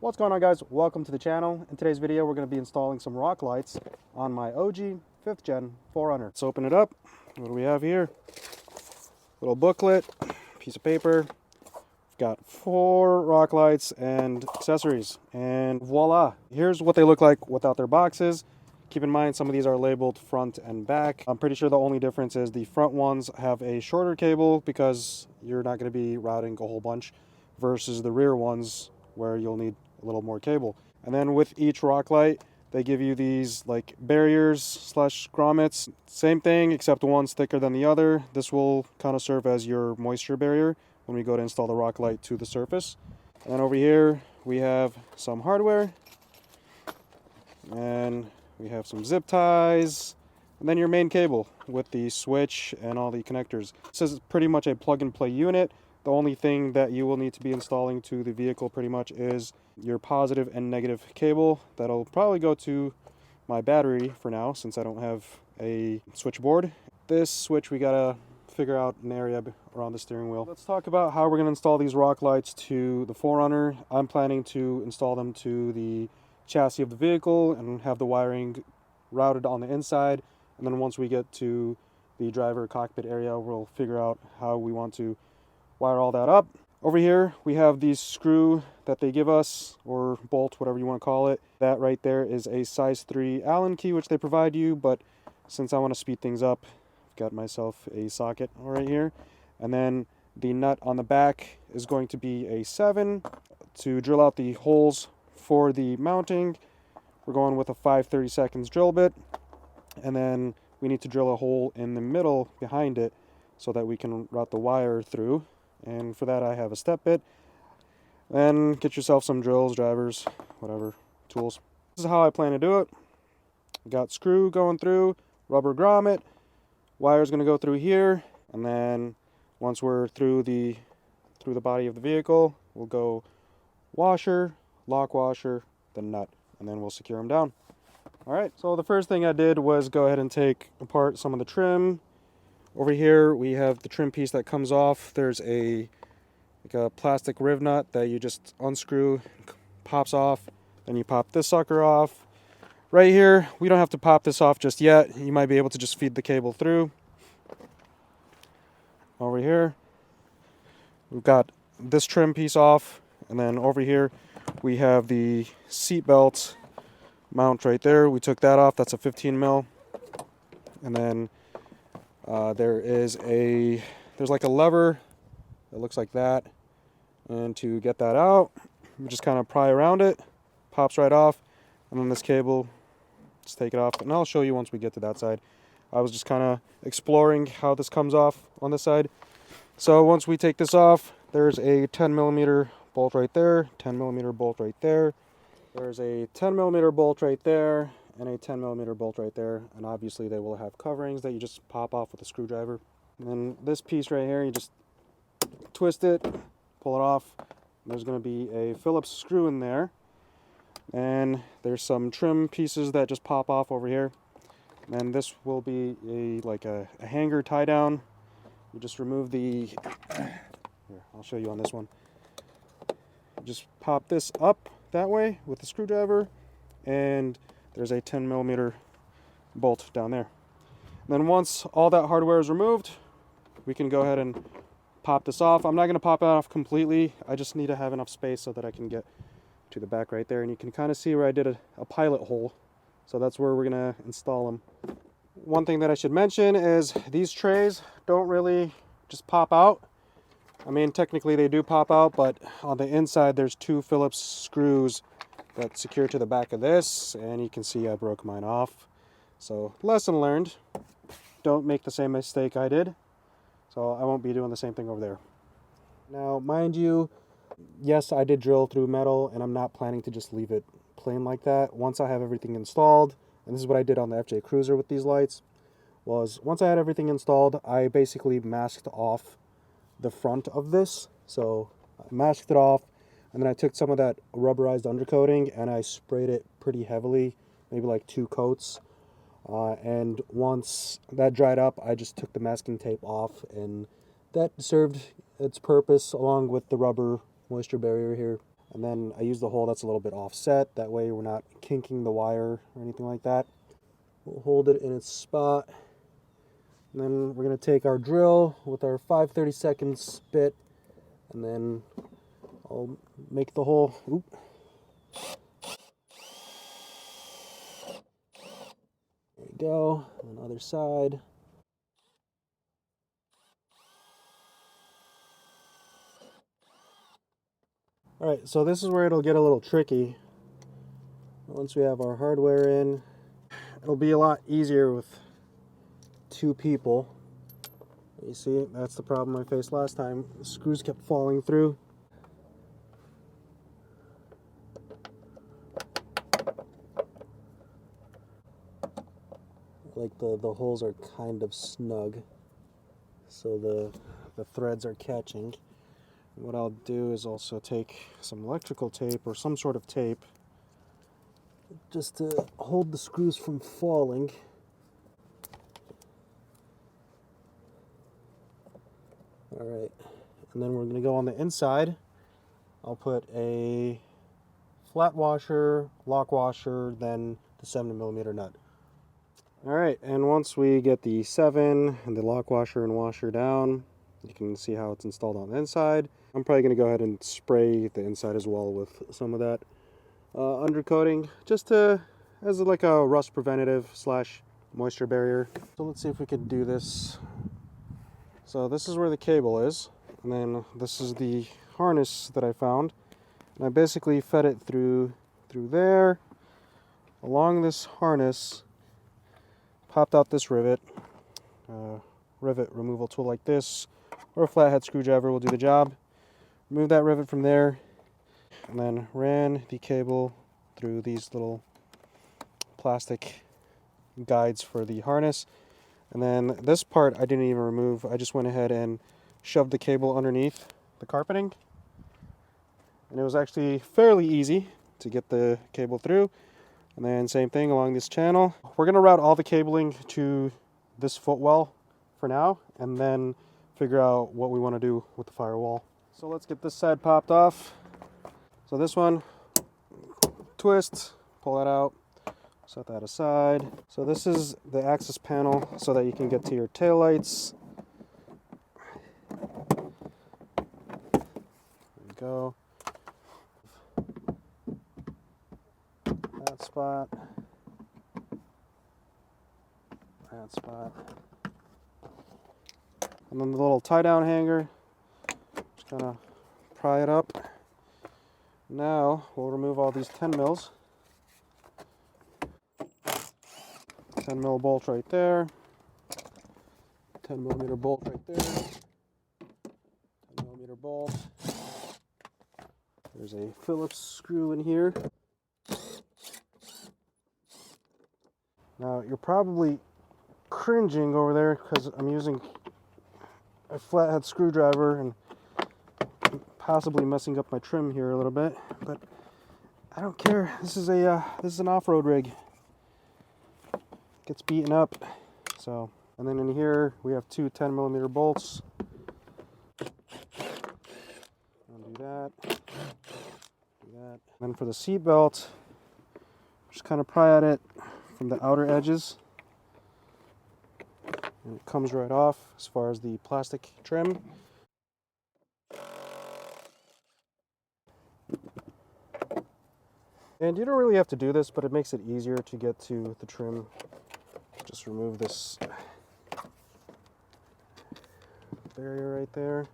What's going on, guys? Welcome to the channel. In today's video we're going to be installing some rock lights on my OG 5th gen 4runner. Let's open it up. What do we have here? Little booklet, piece of paper. We've got 4 rock lights and accessories, and voila, here's what they look like without their boxes. Keep in mind some of these are labeled front and back. I'm pretty sure the only difference is the front ones have a shorter cable because you're not going to be routing a whole bunch, versus the rear ones where you'll need a little more cable. And then with each rock light they give you these like barriers slash grommets. Same thing except one's thicker than the other. This will kind of serve as your moisture barrier when we go to install the rock light to the surface. And then over here we have some hardware, and we have some zip ties, and then your main cable with the switch and all the connectors. This is pretty much a plug and play unit. The only thing that you will need to be installing to the vehicle pretty much is your positive and negative cable. That'll probably go to my battery for now since I don't have a switchboard. This switch, we gotta figure out an area around the steering wheel. Let's talk about how we're gonna install these rock lights to the 4runner. I'm planning to install them to the chassis of the vehicle and have the wiring routed on the inside. And then once we get to the driver cockpit area, we'll figure out how we want to wire all that up. Over here we have the screw that they give us, or bolt, whatever you want to call it. That right there is a size 3 Allen key which they provide you, but since I want to speed things up, I've got myself a socket right here. And then the nut on the back is going to be a 7. To drill out the holes for the mounting, we're going with a 5/32 drill bit, and then we need to drill a hole in the middle behind it so that we can route the wire through. And for that I have a step bit. Then get yourself some drills, drivers, whatever, tools. This is how I plan to do it. Got screw going through, rubber grommet, wire's going to go through here, and then once we're through the body of the vehicle, we'll go washer, lock washer, then nut, and then we'll secure them down. Alright, so the first thing I did was go ahead and take apart some of the trim. Over here we have the trim piece that comes off. There's a plastic riv nut that you just unscrew, pops off, then you pop this sucker off. Right here, we don't have to pop this off just yet. You might be able to just feed the cable through. Over here we've got this trim piece off, and then over here we have the seat belt mount right there. We took that off. That's a 15 mil. And then there's like a lever that looks like that, and to get that out you just kind of pry around it, pops right off, and then this cable, just take it off, and I'll show you once we get to that side. I was just kind of exploring how this comes off on this side. So once we take this off, there's a 10mm bolt right there, 10mm bolt right there, there's a 10mm bolt right there, and a 10mm bolt right there, and obviously they will have coverings that you just pop off with a screwdriver. And then this piece right here, you just twist it, pull it off. There's going to be a Phillips screw in there, and there's some trim pieces that just pop off over here. And this will be a hanger tie down. You just remove the, here, I'll show you on this one. You just pop this up that way with the screwdriver, and there's a 10mm bolt down there. And then once all that hardware is removed, we can go ahead and pop this off. I'm not going to pop it off completely. I just need to have enough space so that I can get to the back right there. And you can kind of see where I did a pilot hole. So that's where we're going to install them. One thing that I should mention is these trays don't really just pop out. I mean, technically they do pop out, but on the inside there's 2 Phillips screws that secure to the back of this, and you can see I broke mine off. So lesson learned, don't make the same mistake I did. So I won't be doing the same thing over there. Now mind you, yes, I did drill through metal, and I'm not planning to just leave it plain like that. Once I have everything installed, and this is what I did on the FJ Cruiser with these lights, was once I had everything installed, I basically masked off the front of this. So I masked it off, and then I took some of that rubberized undercoating and I sprayed it pretty heavily, maybe like 2 coats. And once that dried up, I just took the masking tape off, and that served its purpose along with the rubber moisture barrier here. And then I use the hole that's a little bit offset. That way we're not kinking the wire or anything like that. We'll hold it in its spot. And then we're going to take our drill with our 5/32 bit, and then I'll make the hole. Oop. There we go. On the other side. Alright, so this is where it'll get a little tricky. Once we have our hardware in, it'll be a lot easier with two people. You see, that's the problem I faced last time. The screws kept falling through. Like the holes are kind of snug, so the threads are catching. What I'll do is also take some electrical tape or some sort of tape just to hold the screws from falling. Alright, and then we're going to go on the inside. I'll put a flat washer, lock washer, then the 7mm nut. Alright, and once we get the 7 and the lock washer and washer down, you can see how it's installed on the inside. I'm probably going to go ahead and spray the inside as well with some of that undercoating, just to, as like a rust preventative slash moisture barrier. So let's see if we can do this. So this is where the cable is, and then this is the harness that I found. And I basically fed it through there, along this harness, popped out this rivet. Rivet removal tool like this, or a flathead screwdriver will do the job. Remove that rivet from there, and then ran the cable through these little plastic guides for the harness. And then this part I didn't even remove. I just went ahead and shoved the cable underneath the carpeting. And it was actually fairly easy to get the cable through. And then same thing along this channel. We're going to route all the cabling to this footwell for now, and then figure out what we want to do with the firewall. So let's get this side popped off. So this one, twist, pull that out, set that aside. So this is the access panel so that you can get to your taillights. There we go. That spot. That spot. And then the little tie-down hanger. Just kind of pry it up. Now we'll remove all these 10 mils. 10 mil bolt right there. 10mm bolt right there. 10mm bolt. There's a Phillips screw in here. Now you're probably cringing over there because I'm using a flathead screwdriver and possibly messing up my trim here a little bit, but I don't care. This is an off-road rig. Gets beaten up. So, and then in here we have two 10mm bolts. I'll do that. Do that. And then for the seat belt, just kind of pry at it from the outer edges, and it comes right off as far as the plastic trim. And you don't really have to do this, but it makes it easier to get to the trim. Just remove this barrier right there,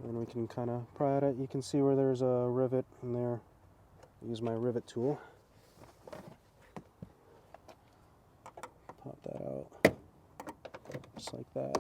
and we can kind of pry at it. You can see where there's a rivet in there. Use my rivet tool. Pop that out, just like that.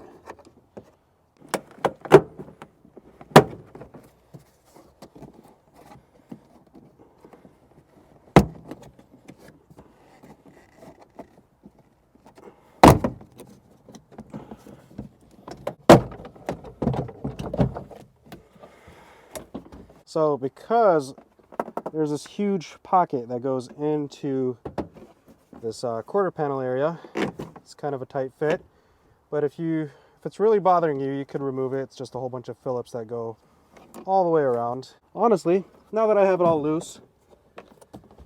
So because there's this huge pocket that goes into this quarter panel area, it's kind of a tight fit. But if it's really bothering you, you could remove it. It's just a whole bunch of Phillips that go all the way around. Honestly, now that I have it all loose,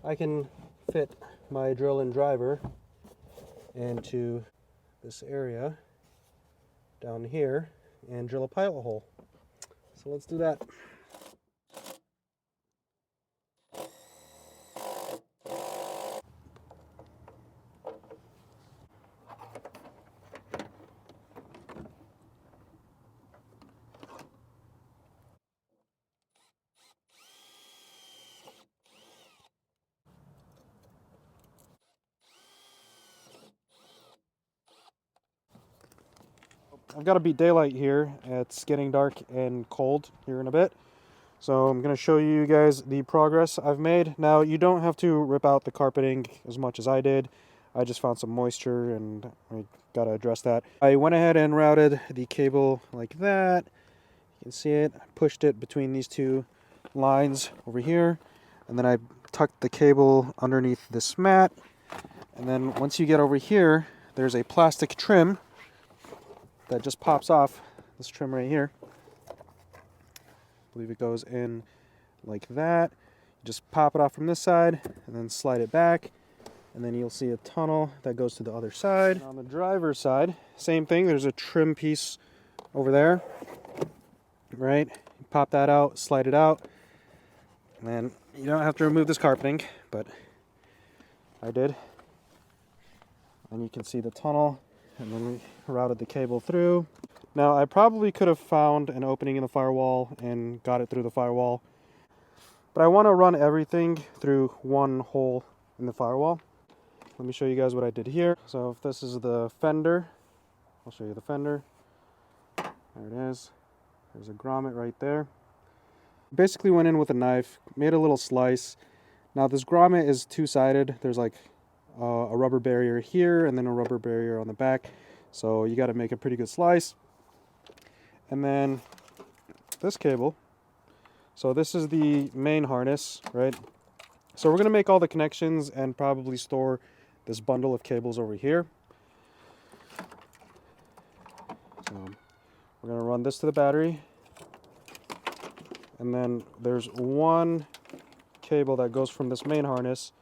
I can fit my drill and driver into this area down here and drill a pilot hole. So let's do that. I've got to beat daylight here. It's getting dark and cold here in a bit. So I'm going to show you guys the progress I've made. Now, you don't have to rip out the carpeting as much as I did. I just found some moisture and I got to address that. I went ahead and routed the cable like that. You can see it. I pushed it between these two lines over here. And then I tucked the cable underneath this mat. And then once you get over here, there's a plastic trim that just pops off, this trim right here. I believe it goes in like that. You just pop it off from this side and then slide it back, and then you'll see a tunnel that goes to the other side. And on the driver's side, same thing. There's a trim piece over there, right? You pop that out, slide it out, and then you don't have to remove this carpeting, but I did. And you can see the tunnel. And then we routed the cable through. Now, I probably could have found an opening in the firewall and got it through the firewall, but I want to run everything through one hole in the firewall. Let me show you guys what I did here. So if this is the fender, I'll show you the fender. There it is. There's a grommet right there. Basically went in with a knife, made a little slice. Now this grommet is two-sided. There's like a rubber barrier here and then a rubber barrier on the back, so you got to make a pretty good slice. And then this cable, so this is the main harness, right? So we're going to make all the connections and probably store this bundle of cables over here. So we're going to run this to the battery, and then there's one cable that goes from this main harness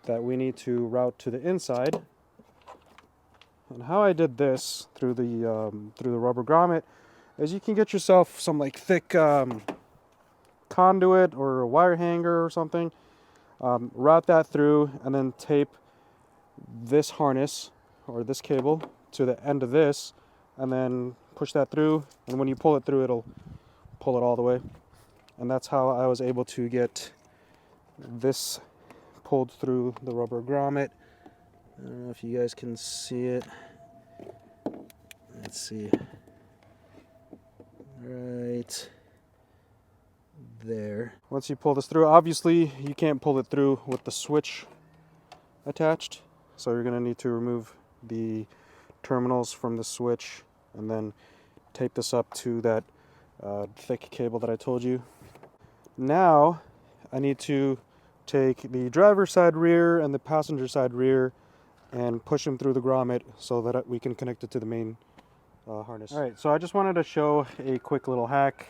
that we need to route to the inside. And how I did this through the rubber grommet is you can get yourself some like thick conduit or a wire hanger or something, route that through, and then tape this harness or this cable to the end of this, and then push that through, and when you pull it through, it'll pull it all the way. And that's how I was able to get this pulled through the rubber grommet. I don't know if you guys can see it. Let's see. Right there. Once you pull this through, obviously you can't pull it through with the switch attached, so you're going to need to remove the terminals from the switch and then tape this up to that thick cable that I told you. Now I need to take the driver's side rear and the passenger side rear and push them through the grommet so that we can connect it to the main harness. All right, so I just wanted to show a quick little hack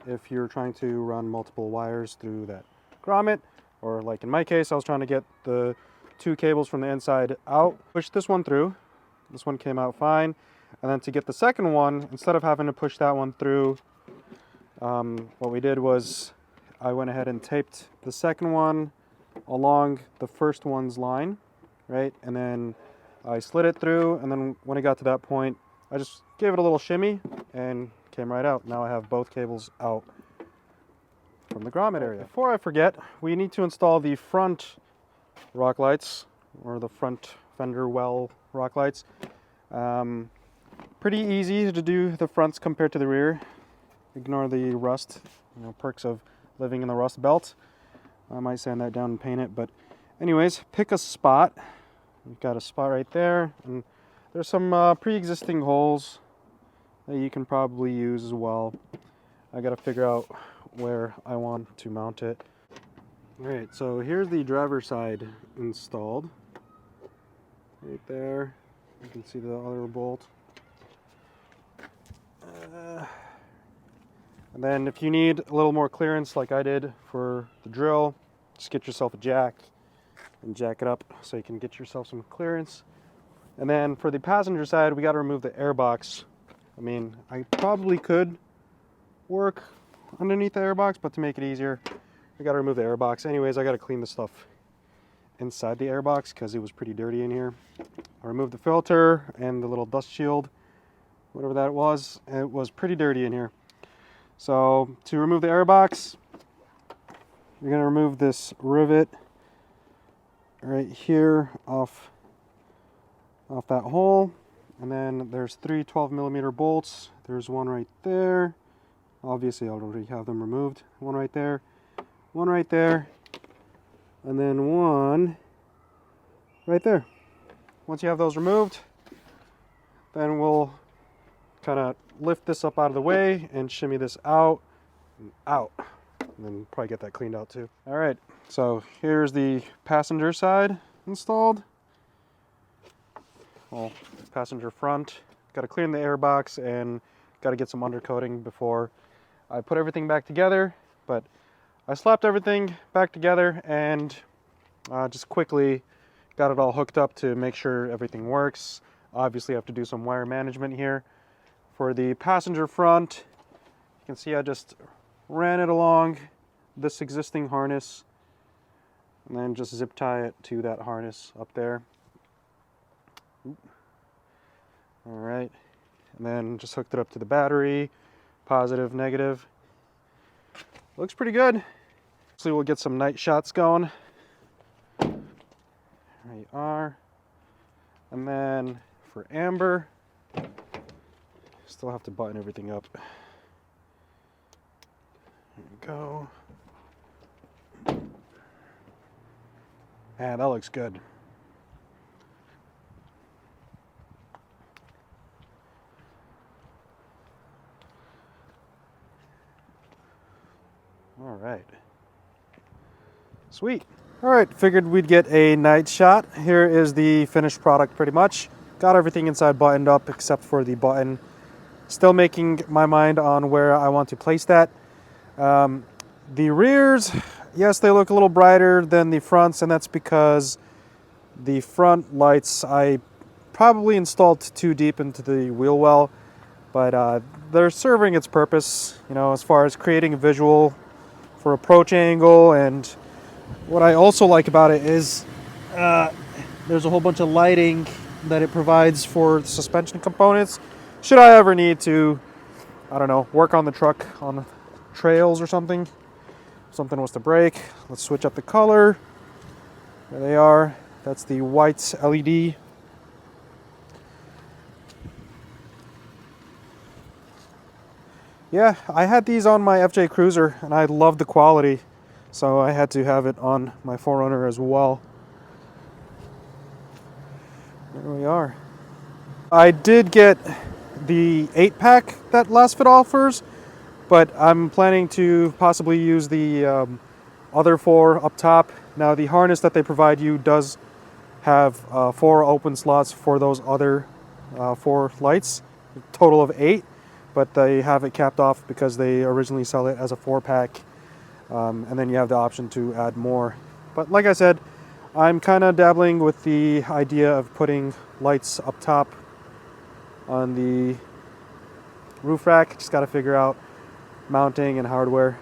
if you're trying to run multiple wires through that grommet, or like in my case, I was trying to get the two cables from the inside out. Push this one through. This one came out fine. And then to get the second one, instead of having to push that one through, what we did was I went ahead and taped the second one along the first one's line, right? And then I slid it through, and then when it got to that point, I just gave it a little shimmy and came right out. Now I have both cables out from the grommet area. Before I forget, we need to install the front rock lights, or the front fender well rock lights. Pretty easy to do the fronts compared to the rear. Ignore the rust, perks of living in the rust belt. I might sand that down and paint it, but anyways, pick a spot. You've got a spot right there, and there's some pre-existing holes that you can probably use as well. I gotta figure out where I want to mount it. Alright, so here's the driver's side installed. Right there, you can see the other bolt. And then if you need a little more clearance like I did for the drill, just get yourself a jack and jack it up so you can get yourself some clearance. And then for the passenger side, we got to remove the airbox. I mean, I probably could work underneath the airbox, but to make it easier, I got to remove the airbox. Anyways, I got to clean the stuff inside the airbox because it was pretty dirty in here. I removed the filter and the little dust shield, whatever that was. It was pretty dirty in here. So to remove the airbox, you're going to remove this rivet right here off that hole. And then there's three 12mm bolts. There's one right there. Obviously I already have them removed. One right there, and then one right there. Once you have those removed, then we'll kind of lift this up out of the way and shimmy this out and out, and then probably get that cleaned out too. All right, so here's the passenger side installed. Well, passenger front. Got to clean the airbox and got to get some undercoating before I put everything back together. But I slapped everything back together and just quickly got it all hooked up to make sure everything works. Obviously I have to do some wire management here. For the passenger front, you can see I just ran it along this existing harness and then just zip tie it to that harness up there. All right, and then just hooked it up to the battery, positive, negative. Looks pretty good. So we'll get some night shots going. There you are. And then for amber, still have to button everything up. There we go. Man, that looks good. All right. Sweet. All right, figured we'd get a night shot. Here is the finished product pretty much. Got everything inside buttoned up except for the button. Still making my mind on where I want to place that. The rears, yes, they look a little brighter than the fronts, and that's because the front lights I probably installed too deep into the wheel well, but they're serving its purpose, you know, as far as creating a visual for approach angle. And what I also like about it is there's a whole bunch of lighting that it provides for the suspension components. Should I ever need to, I don't know, work on the truck on trails or something, if something was to break. Let's switch up the color. There they are. That's the white LED. Yeah, I had these on my FJ Cruiser and I loved the quality, so I had to have it on my 4runner as well. There we are. I did get the 8-pack that Lasfit offers, but I'm planning to possibly use the other 4 up top. Now the harness that they provide you does have 4 open slots for those other 4 lights, a total of 8. But they have it capped off because they originally sell it as a 4-pack, and then you have the option to add more. But like I said, I'm kind of dabbling with the idea of putting lights up top on the roof rack. Just got to figure out mounting and hardware.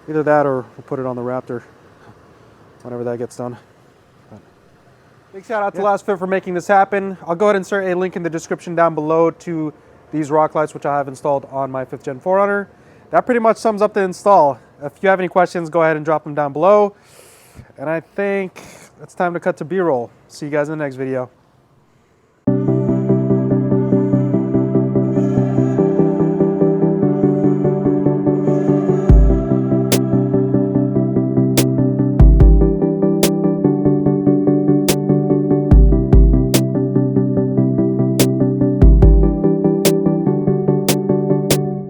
Either that or we'll put it on the Raptor whenever that gets done. Big shout out to Lasfit for making this happen. I'll go ahead and insert a link in the description down below to these rock lights, which I have installed on my 5th gen 4runner. That pretty much sums up the install. If you have any questions, go ahead and drop them down below. And I think it's time to cut to B-roll. See you guys in the next video.